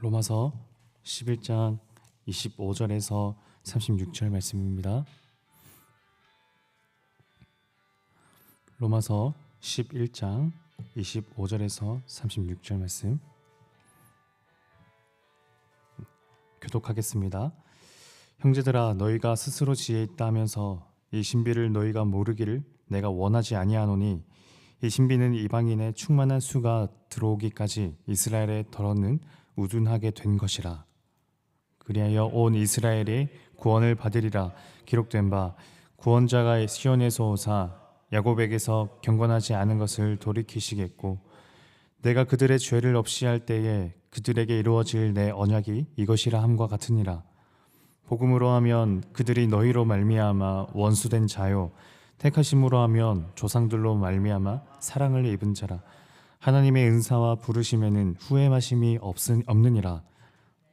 로마서 11장 25절에서 36절 말씀입니다. 로마서 11장 25절에서 36절 말씀 교독하겠습니다. 형제들아, 너희가 스스로 지혜 있다 하면서 이 신비를 너희가 모르기를 내가 원하지 아니하노니, 이 신비는 이방인의 충만한 수가 들어오기까지 이스라엘의 덜어는 우둔하게 된 것이라. 그리하여 온 이스라엘이 구원을 받으리라. 기록된 바 구원자가 시온에서 오사 야곱에게서 경건하지 않은 것을 돌이키시겠고, 내가 그들의 죄를 없이 할 때에 그들에게 이루어질 내 언약이 이것이라 함과 같으니라. 복음으로 하면 그들이 너희로 말미암아 원수된 자요, 택하심으로 하면 조상들로 말미암아 사랑을 입은 자라. 하나님의 은사와 부르심에는 후회마심이 없느니라.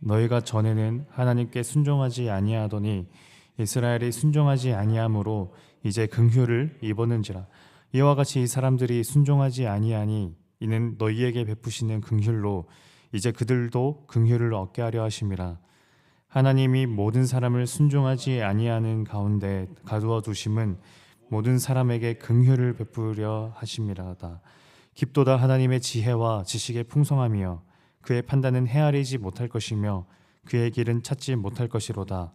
너희가 전에는 하나님께 순종하지 아니하더니 이스라엘이 순종하지 아니하므로 이제 긍휼을 입었는지라. 이와 같이 이 사람들이 순종하지 아니하니 이는 너희에게 베푸시는 긍휼로 이제 그들도 긍휼을 얻게 하려 하심이라. 하나님이 모든 사람을 순종하지 아니하는 가운데 가두어 두심은 모든 사람에게 긍휼을 베푸려 하심이라다. 깊도다 하나님의 지혜와 지식의 풍성함이여 그의 판단은 헤아리지 못할 것이며 그의 길은 찾지 못할 것이로다.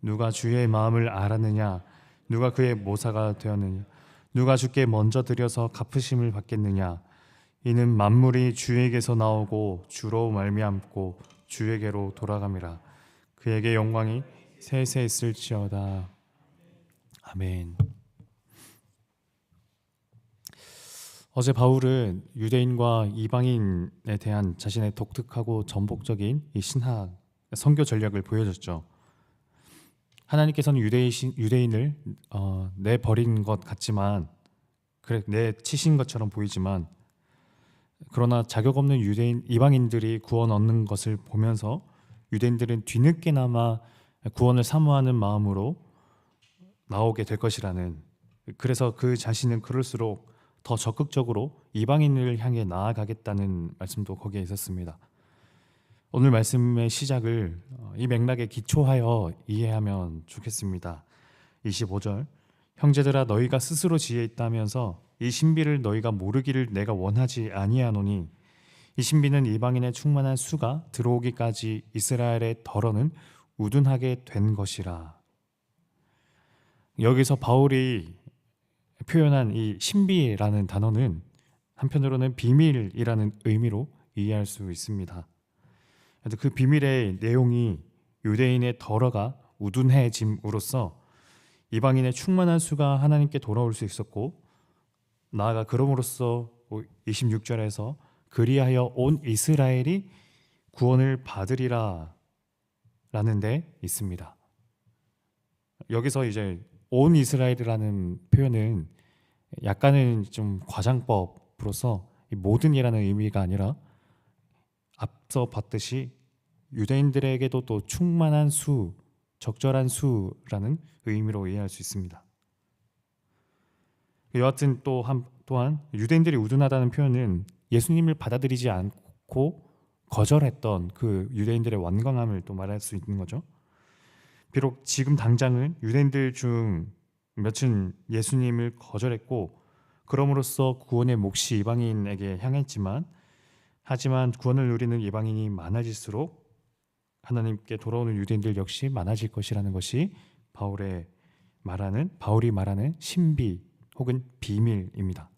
누가 주의 마음을 알았느냐? 누가 그의 모사가 되었느냐? 누가 주께 먼저 드려서 갚으심을 받겠느냐? 이는 만물이 주에게서 나오고 주로 말미암고 주에게로 돌아감이라. 그에게 영광이 세세 있을지어다. 아멘. 어제 바울은 유대인과 이방인에 대한 자신의 독특하고 전폭적인 이 신학 선교 전략을 보여줬죠. 하나님께서는 유대인을 내버린 것 같지만, 그래 내치신 것처럼 보이지만, 그러나 자격 없는 이방인들이 구원 얻는 것을 보면서 유대인들은 뒤늦게나마 구원을 사모하는 마음으로 나오게 될 것이라는, 그래서 그 자신은 그럴수록 더 적극적으로 이방인을 향해 나아가겠다는 말씀도 거기에 있었습니다. 오늘 말씀의 시작을 이 맥락에 기초하여 이해하면 좋겠습니다. 25절, 형제들아, 너희가 스스로 지혜 있다면서 이 신비를 너희가 모르기를 내가 원하지 아니하노니, 이 신비는 이방인의 충만한 수가 들어오기까지 이스라엘의 덜어는 우둔하게 된 것이라. 여기서 바울이 표현한 이 신비라는 단어는 한편으로는 비밀이라는 의미로 이해할 수 있습니다. 그 비밀의 내용이 유대인의 덜어가 우둔해짐으로써 이방인의 충만한 수가 하나님께 돌아올 수 있었고, 나아가 그럼으로써 26절에서 그리하여 온 이스라엘이 구원을 받으리라 라는 데 있습니다. 여기서 이제 온 이스라엘이라는 표현은 약간은 좀 과장법으로서 모든이라는 의미가 아니라 앞서 봤듯이 유대인들에게도 또 충만한 수, 적절한 수라는 의미로 이해할 수 있습니다. 여하튼 또한 유대인들이 우둔하다는 표현은 예수님을 받아들이지 않고 거절했던 그 유대인들의 완강함을 또 말할 수 있는 거죠. 비록 지금 당장은 유대인들 중 몇은 예수님을 거절했고, 그럼으로써 구원의 몫이 이방인에게 향했지만, 하지만 구원을 누리는 이방인이 많아질수록 하나님께 돌아오는 유대인들 역시 많아질 것이라는 것이 바울이 말하는 신비 혹은 비밀입니다.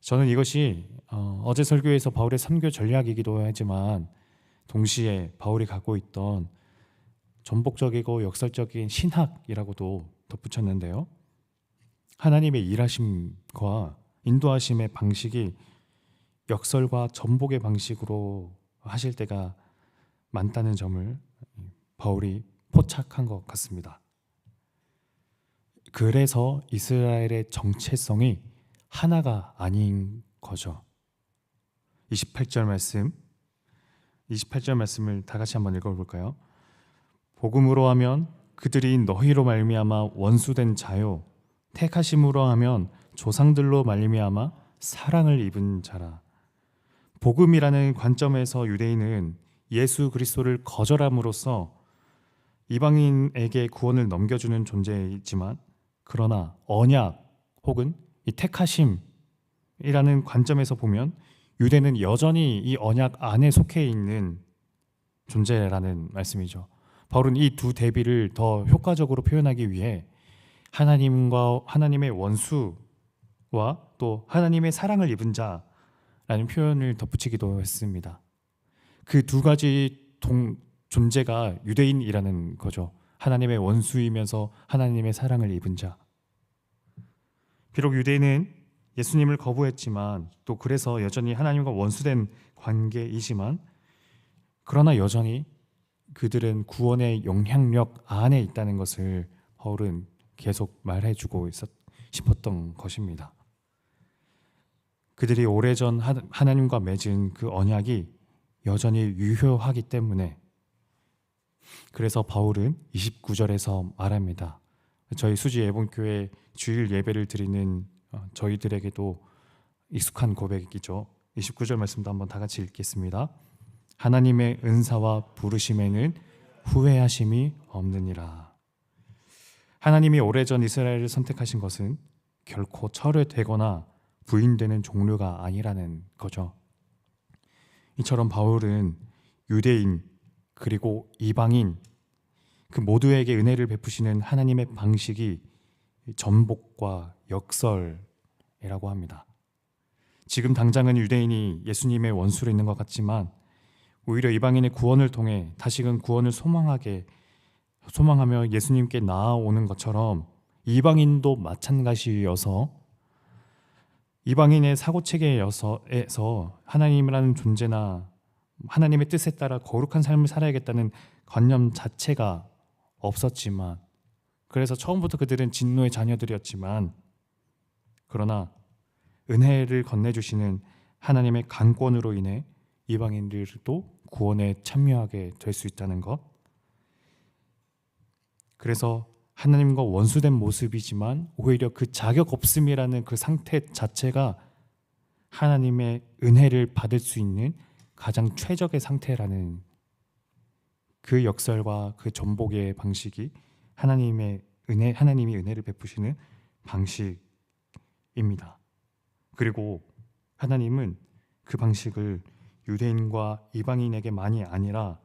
저는 이것이 어제 설교에서 바울의 선교 전략이기도 하지만, 동시에 바울이 갖고 있던 전폭적이고 역설적인 신학이라고도 덧붙였는데요. 하나님의 일하심과 인도하심의 방식이 역설과 전복의 방식으로 하실 때가 많다는 점을 바울이 포착한 것 같습니다. 그래서 이스라엘의 정체성이 하나가 아닌 거죠. 28절 말씀을 다 같이 한번 읽어볼까요? 복음으로 하면 그들이 너희로 말미암아 원수된 자요, 택하심으로 하면 조상들로 말미암아 사랑을 입은 자라. 복음이라는 관점에서 유대인은 예수 그리스도를 거절함으로써 이방인에게 구원을 넘겨주는 존재이지만, 그러나 언약 혹은 이 택하심이라는 관점에서 보면 유대는 여전히 이 언약 안에 속해 있는 존재라는 말씀이죠. 바울은 이 두 대비를 더 효과적으로 표현하기 위해 하나님과 하나님의 원수와 또 하나님의 사랑을 입은 자라는 표현을 덧붙이기도 했습니다. 그 두 가지 존재가 유대인이라는 거죠. 하나님의 원수이면서 하나님의 사랑을 입은 자. 비록 유대인은 예수님을 거부했지만, 또 그래서 여전히 하나님과 원수된 관계이지만, 그러나 여전히 그들은 구원의 영향력 안에 있다는 것을 바울은 계속 말해주고 싶었던 것입니다. 그들이 오래전 하나님과 맺은 그 언약이 여전히 유효하기 때문에, 그래서 바울은 29절에서 말합니다. 저희 수지 예봉교회 주일 예배를 드리는 저희들에게도 익숙한 고백이죠. 29절 말씀도 한번 다 같이 읽겠습니다. 하나님의 은사와 부르심에는 후회하심이 없느니라. 하나님이 오래전 이스라엘을 선택하신 것은 결코 철회되거나 부인되는 종류가 아니라는 거죠. 이처럼 바울은 유대인 그리고 이방인 그 모두에게 은혜를 베푸시는 하나님의 방식이 전복과 역설이라고 합니다. 지금 당장은 유대인이 예수님의 원수로 있는 것 같지만, 오히려 이방인의 구원을 통해 다시금 구원을 소망하며 예수님께 나아오는 것처럼 이방인도 마찬가지여서, 이방인의 사고체계에서 하나님이라는 존재나 하나님의 뜻에 따라 거룩한 삶을 살아야겠다는 관념 자체가 없었지만, 그래서 처음부터 그들은 진노의 자녀들이었지만, 그러나 은혜를 건네주시는 하나님의 강권으로 인해 이방인들도 구원에 참여하게 될 수 있다는 것. 그래서 하나님과 원수된 모습이지만 오히려 그 자격 없음이라는 그 상태 자체가 하나님의 은혜를 받을 수 있는 가장 최적의 상태라는 그 역설과 그 전복의 방식이 하나님이 은혜를 베푸시는 방식입니다. 그리고 하나님은 그 방식을 유대인과 이방인에게만이 아니라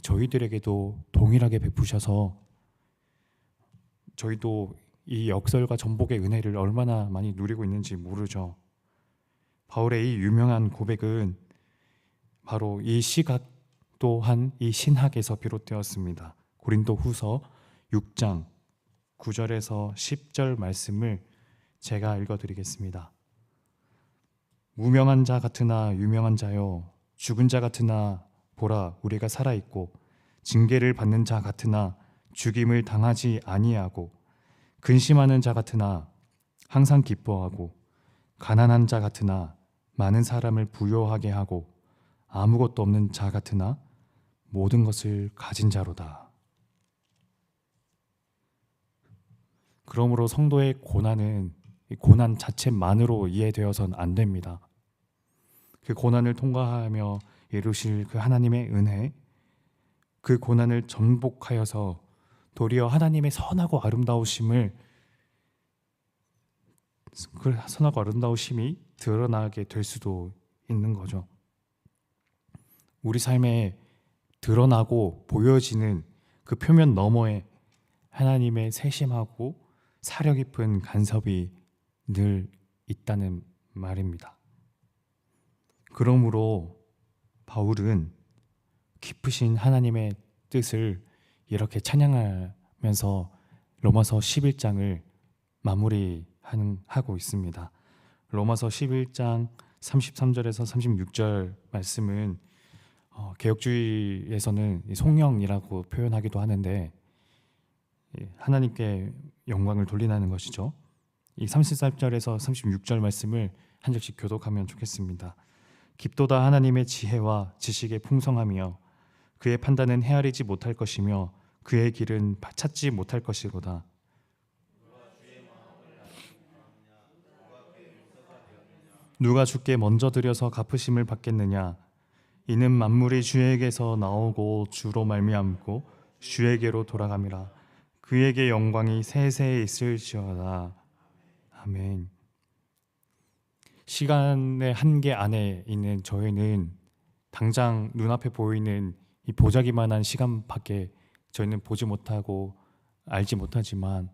저희들에게도 동일하게 베푸셔서, 저희도 이 역설과 전복의 은혜를 얼마나 많이 누리고 있는지 모르죠. 바울의 이 유명한 고백은 바로 이 시각 또한 이 신학에서 비롯되었습니다. 고린도 후서 6장 9절에서 10절 말씀을 제가 읽어드리겠습니다. 무명한 자 같으나 유명한 자요, 죽은 자 같으나 보라 우리가 살아있고, 징계를 받는 자 같으나 죽임을 당하지 아니하고, 근심하는 자 같으나 항상 기뻐하고, 가난한 자 같으나 많은 사람을 부요하게 하고, 아무것도 없는 자 같으나 모든 것을 가진 자로다. 그러므로 성도의 고난은 고난 자체만으로 이해되어서는 안 됩니다. 그 고난을 통과하며 이루실 그 하나님의 은혜, 그 고난을 정복하여서 도리어 하나님의 선하고 아름다우심이 드러나게 될 수도 있는 거죠. 우리 삶에 드러나고 보여지는 그 표면 너머에 하나님의 세심하고 사려 깊은 간섭이 늘 있다는 말입니다. 그러므로 바울은 깊으신 하나님의 뜻을 이렇게 찬양하면서 로마서 11장을 마무리하고 있습니다. 로마서 11장 33절에서 36절 말씀은 개혁주의에서는 송영이라고 표현하기도 하는데, 하나님께 영광을 돌리는 것이죠. 이 33절에서 36절 말씀을 한 절씩 교독하면 좋겠습니다. 깊도다 하나님의 지혜와 지식의 풍성하며, 그의 판단은 헤아리지 못할 것이며 그의 길은 찾지 못할 것이로다. 누가 주께 먼저 드려서 갚으심을 받겠느냐? 이는 만물이 주에게서 나오고 주로 말미암고 주에게로 돌아감이라. 그에게 영광이 세세에 있을지어다. 아멘. 시간의 한계 안에 있는 저희는 당장 눈앞에 보이는 이 보자기만한 시간밖에 저희는 보지 못하고 알지 못하지만,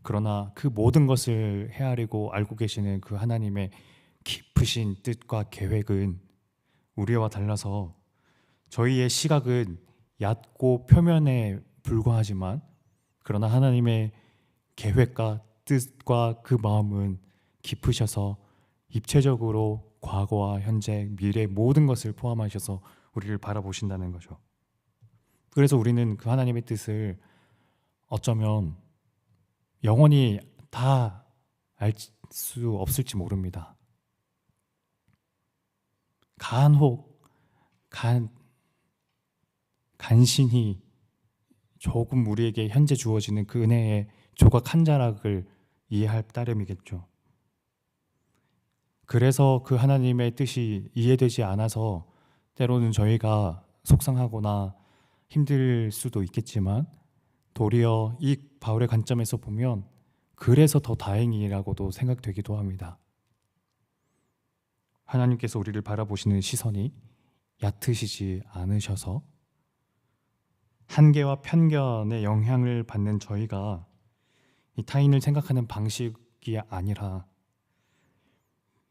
그러나 그 모든 것을 헤아리고 알고 계시는 그 하나님의 깊으신 뜻과 계획은 우리와 달라서 저희의 시각은 얕고 표면에 불과하지만, 그러나 하나님의 계획과 뜻과 그 마음은 깊으셔서 입체적으로 과거와 현재, 미래 모든 것을 포함하셔서 우리를 바라보신다는 거죠. 그래서 우리는 그 하나님의 뜻을 어쩌면 영원히 다 알 수 없을지 모릅니다. 간신히 조금 우리에게 현재 주어지는 그 은혜의 조각 한 자락을 이해할 따름이겠죠. 그래서 그 하나님의 뜻이 이해되지 않아서 때로는 저희가 속상하거나 힘들 수도 있겠지만, 도리어 이 바울의 관점에서 보면 그래서 더 다행이라고도 생각되기도 합니다. 하나님께서 우리를 바라보시는 시선이 얕으시지 않으셔서 한계와 편견의 영향을 받는 저희가 이 타인을 생각하는 방식이 아니라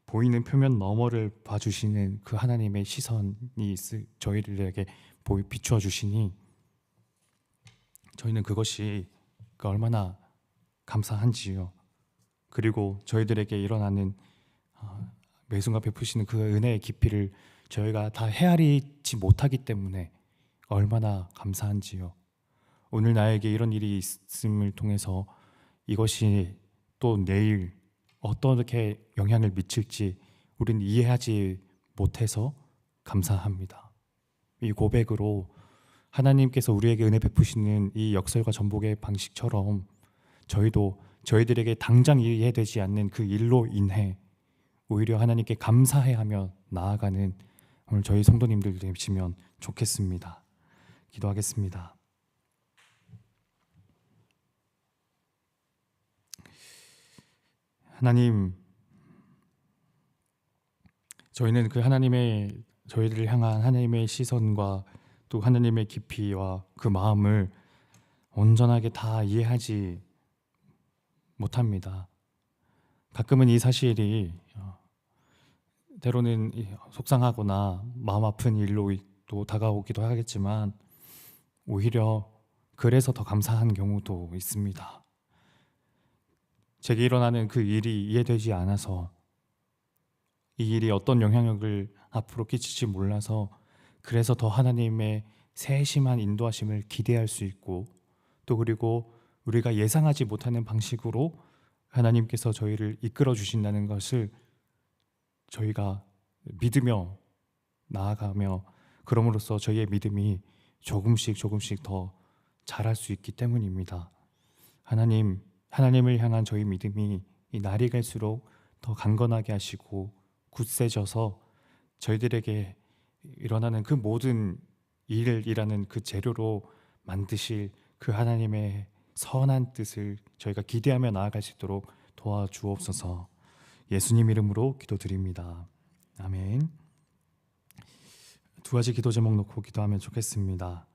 보이는 표면 너머를 봐주시는 그 하나님의 시선이 저희들에게 비추어 주시니, 저희는 그것이 얼마나 감사한지요. 그리고 저희들에게 일어나는 매 순간 베푸시는 그 은혜의 깊이를 저희가 다 헤아리지 못하기 때문에 얼마나 감사한지요. 오늘 나에게 이런 일이 있음을 통해서 이것이 또 내일 어떻게 영향을 미칠지 우리는 이해하지 못해서 감사합니다. 이 고백으로 하나님께서 우리에게 은혜 베푸시는 이 역설과 전복의 방식처럼 저희도 저희들에게 당장 이해되지 않는 그 일로 인해 오히려 하나님께 감사해하며 나아가는 오늘 저희 성도님들 되시면 좋겠습니다. 기도하겠습니다. 하나님, 저희는 그 하나님의 저희들을 향한 하나님의 시선과 또 하나님의 깊이와 그 마음을 온전하게 다 이해하지 못합니다. 가끔은 이 사실이 때로는 속상하거나 마음 아픈 일로 또 다가오기도 하겠지만, 오히려 그래서 더 감사한 경우도 있습니다. 제게 일어나는 그 일이 이해되지 않아서, 이 일이 어떤 영향력을 앞으로 끼칠지 몰라서 그래서 더 하나님의 세심한 인도하심을 기대할 수 있고, 또 그리고 우리가 예상하지 못하는 방식으로 하나님께서 저희를 이끌어 주신다는 것을 저희가 믿으며 나아가며, 그럼으로써 저희의 믿음이 조금씩 더 자랄 수 있기 때문입니다. 하나님을 향한 저희 믿음이 이 날이 갈수록 더 강건하게 하시고 굳세져서 저희들에게 일어나는 그 모든 일이라는 그 재료로 만드실 그 하나님의 선한 뜻을 저희가 기대하며 나아갈 수 있도록 도와주옵소서. 예수님 이름으로 기도드립니다. 아멘. 두 가지 기도 제목 놓고 기도하면 좋겠습니다.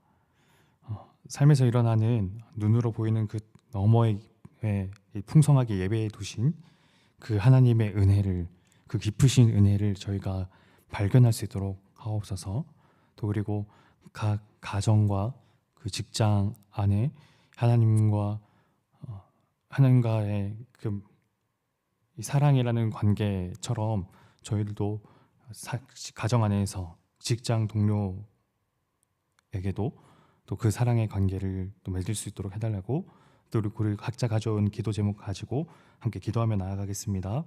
삶에서 일어나는 눈으로 보이는 그 너머의 풍성하게 예배해 두신 그 하나님의 은혜를, 그 깊으신 은혜를 저희가 발견할 수 있도록 하옵소서. 또 그리고 각 가정과 그 직장 안에 하나님과의 그 사랑이라는 관계처럼 저희들도 가정 안에서 직장 동료에게도 또 그 사랑의 관계를 또 맺을 수 있도록 해달라고, 또 우리 각자 가져온 기도 제목 가지고 함께 기도하며 나아가겠습니다.